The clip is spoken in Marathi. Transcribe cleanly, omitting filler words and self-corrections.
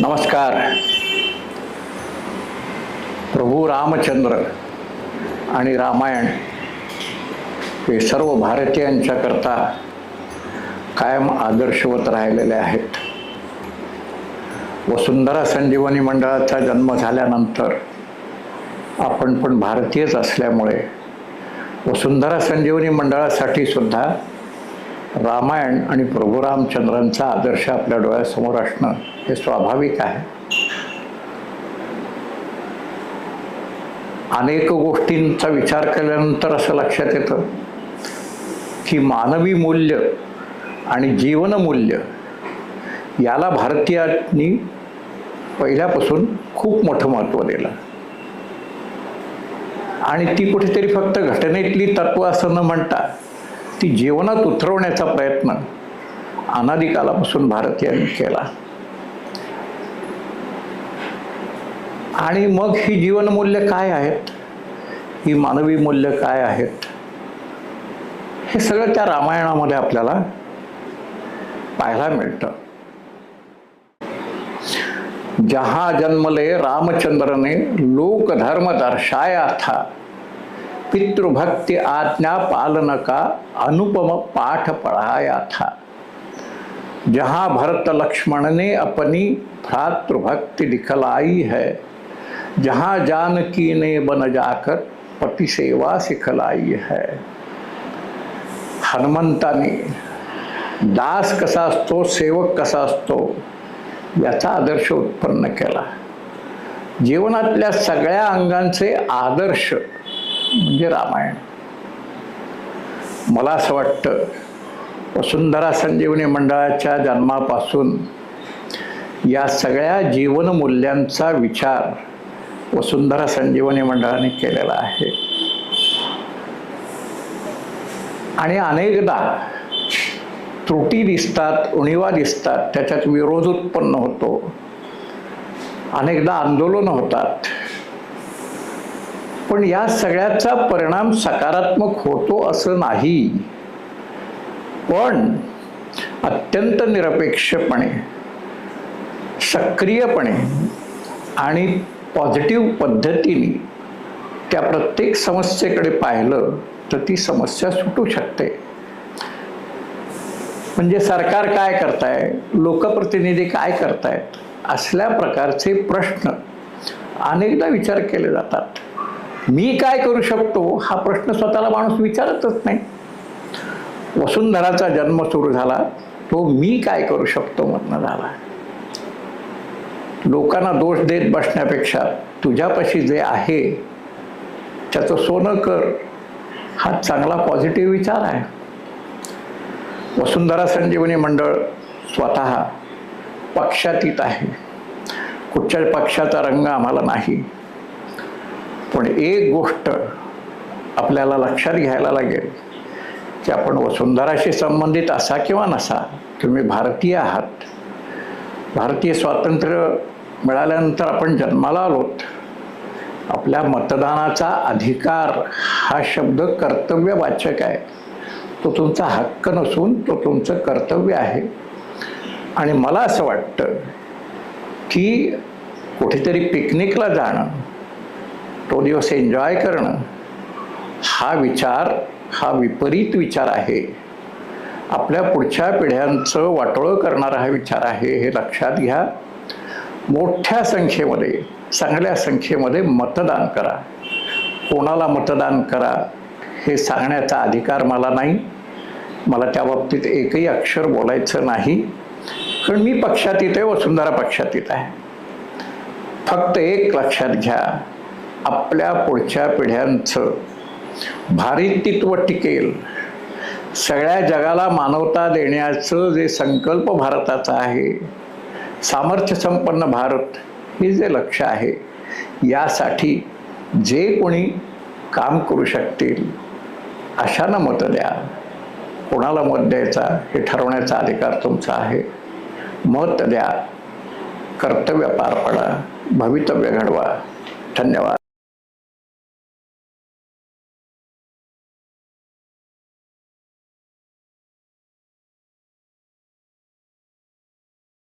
नमस्कार. प्रभू रामचंद्र आणि रामायण हे सर्व भारतीयांच्या करता कायम आदर्शवत राहिलेले आहेत. वसुंधरा संजीवनी मंडळाचा जन्म झाल्यानंतर आपण पण भारतीयच असल्यामुळे वसुंधरा संजीवनी मंडळासाठी सुद्धा रामायण आणि प्रभू रामचंद्रांचा आदर्श आपल्या डोळ्यासमोर असणं हे स्वाभाविक आहे. अनेक गोष्टींचा विचार केल्यानंतर असं लक्षात येतं की मानवी मूल्य आणि जीवनमूल्य याला भारतीयांनी पहिल्यापासून खूप मोठं महत्त्व दिलं आणि ती कुठेतरी फक्त घटनेतली तत्त्व असं न म्हणता ती जीवनात उतरवण्याचा प्रयत्न अनादी कालापासून भारतीयांनी केला. आणि मग ही जीवनमूल्य काय आहेत, ही मानवी मूल्य काय आहेत, हे सगळं त्या रामायणामध्ये आपल्याला पाहायला मिळतं. जहाँ जन्मले रामचंद्र ने लोक धर्म दर्शाया था, पितृभक्ति आज्ञा पालन का अनुपम पाठ पढ़ाया था. जहाँ भरत लक्ष्मण ने अपनी भ्रातृभक्ति दिखलाई है, जहाँ जानकी ने बन जाकर पति सेवा सिखलाई है. हनुमंताने दास कसा असतो, सेवक कसा असतो याचा आदर्श उत्पन्न केला. जीवनातल्या सगळ्या अंगांचे आदर्श म्हणजे रामायण. मला असं वाटतं वसुंधरा संजीवनी मंडळाच्या जन्मापासून या सगळ्या जीवनमूल्यांचा विचार वसुंधरा संजीवनी मंडळाने केलेला आहे. आणि अनेकदा त्रुटी दिसतात, उणिवा दिसतात, त्याच्यात विरोध उत्पन्न होतो, अनेकदा आंदोलन होतात, पण या सगळ्याचा परिणाम सकारात्मक होतो असं नाही. पण अत्यंत निरपेक्षपणे, सक्रियपणे आणि पॉझिटिव्ह पद्धतीने त्या प्रत्येक समस्येकडे पाहिलं तर ती समस्या सुटू शकते. म्हणजे सरकार काय करताय, लोकप्रतिनिधी काय करतायत, असल्या प्रकारचे प्रश्न अनेकदा विचार केले जातात. मी काय करू शकतो हा प्रश्न स्वतःला माणूस विचारतच नाही. वसुंधराचा जन्म सुरू झाला तो मी काय करू शकतो म्हणणं झाला. लोकांना दोष देत बसण्यापेक्षा तुझ्यापाशी जे आहे त्याचं सोनं कर, हा चांगला पॉझिटिव्ह विचार आहे. वसुंधरा संजीवनी मंडळ स्वतः पक्षातीत आहे. कुठच्या पक्षाचा रंग आम्हाला नाही. पण एक गोष्ट आपल्याला लक्षात घ्यायला लागेल की आपण वसुंधराशी संबंधित असा किंवा नसा, तुम्ही भारतीय आहात. भारतीय स्वातंत्र्य मिळाल्यानंतर आपण जन्माला आलोत. आपल्या मतदानाचा अधिकार हा शब्द कर्तव्यवाचक आहे. तो तुमचा हक्क नसून तो तुमचं कर्तव्य आहे. आणि मला असं वाटतं की कुठेतरी पिकनिकला जाणं, तो दिवस एन्जॉय करणं हा विचार, हा विपरीत विचार आहे. आपल्या पुढच्या पिढ्यांचं वाटोळं करणारा हा विचार आहे, हे लक्षात घ्या. मोठ्या संख्येमध्ये, चांगल्या संख्येमध्ये मतदान करा. कोणाला मतदान करा हे सांगण्याचा अधिकार मला नाही. मला त्या बाबतीत एकही अक्षर बोलायचं नाही, कारण मी पक्षातीत आहे, वसुंधरा पक्षातीत आहे. फक्त एक लक्षात घ्या, आपल्या पुढच्या पिढ्यांचं भारित्व टिकेल, सगळ्या जगाला मानवता देण्याचं जे संकल्प भारताचा आहे, सामर्थ्य संपन्न भारत हे जे लक्ष्य आहे, यासाठी जे कोणी काम करू शकतील अशांना मत द्या. कोणाला मत द्यायचा हे ठरवण्याचा अधिकार तुमचा आहे. मत द्या, कर्तव्य पार पाडा, भवितव्य घडवा. धन्यवाद.